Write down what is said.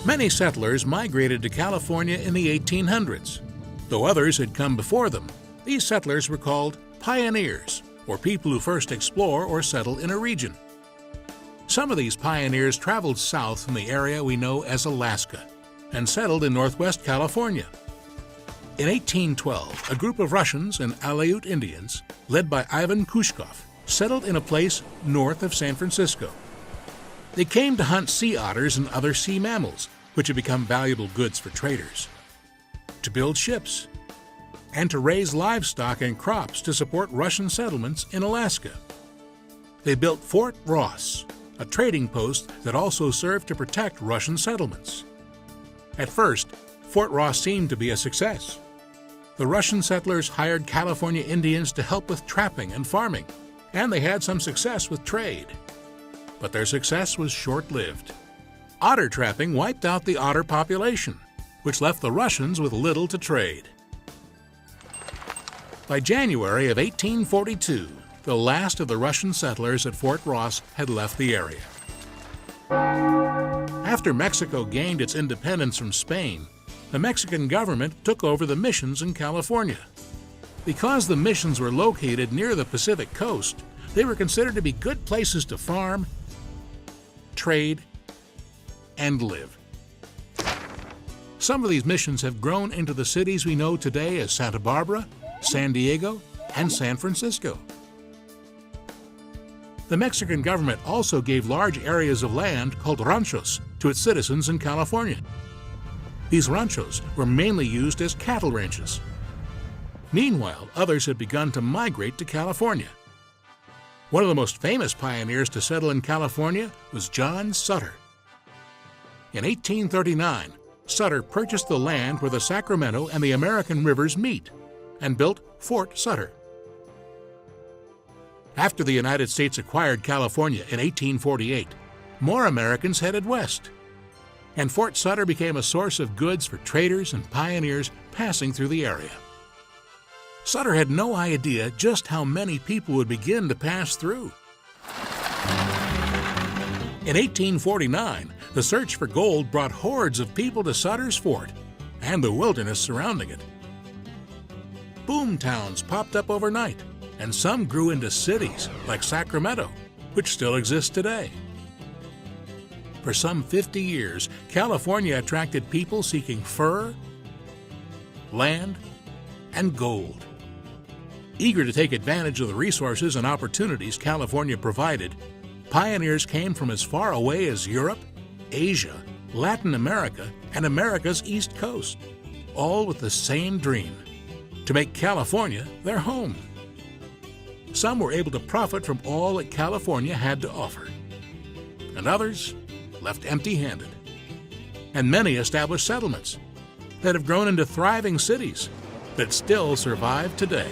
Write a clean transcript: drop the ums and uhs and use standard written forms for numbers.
Many settlers migrated to California in the 1800s. Though others had come before them, these settlers were called pioneers, or people who first explore or settle in a region. Some of these pioneers traveled south from the area we know as Alaska and settled in northwest California. In 1812, a group of Russians and Aleut Indians, led by Ivan Kushkov, settled in a place north of San Francisco. They came to hunt sea otters and other sea mammals, which had become valuable goods for traders, to build ships, and to raise livestock and crops to support Russian settlements in Alaska. They built Fort Ross, a trading post that also served to protect Russian settlements. At first, Fort Ross seemed to be a success. The Russian settlers hired California Indians to help with trapping and farming, and they had some success with trade. But their success was short-lived. Otter trapping wiped out the otter population, which left the Russians with little to trade. By January of 1842, the last of the Russian settlers at Fort Ross had left the area. After Mexico gained its independence from Spain, the Mexican government took over the missions in California. Because the missions were located near the Pacific coast, they were considered to be good places to farm, trade, and live. Some of these missions have grown into the cities we know today as Santa Barbara, San Diego, and San Francisco. The Mexican government also gave large areas of land called ranchos to its citizens in California. These ranchos were mainly used as cattle ranches. Meanwhile, others had begun to migrate to California. One of the most famous pioneers to settle in California was John Sutter. In 1839, Sutter purchased the land where the Sacramento and the American rivers meet and built Fort Sutter. After the United States acquired California in 1848, more Americans headed west, and Fort Sutter became a source of goods for traders and pioneers passing through the area. Sutter had no idea just how many people would begin to pass through. In 1849, the search for gold brought hordes of people to Sutter's fort and the wilderness surrounding it. Boom towns popped up overnight, and some grew into cities like Sacramento, which still exists today. For some 50 years, California attracted people seeking fur, land, and gold. Eager to take advantage of the resources and opportunities California provided, pioneers came from as far away as Europe, Asia, Latin America, and America's East Coast, all with the same dream: to make California their home. Some were able to profit from all that California had to offer, and others left empty-handed. And many established settlements that have grown into thriving cities that still survive today.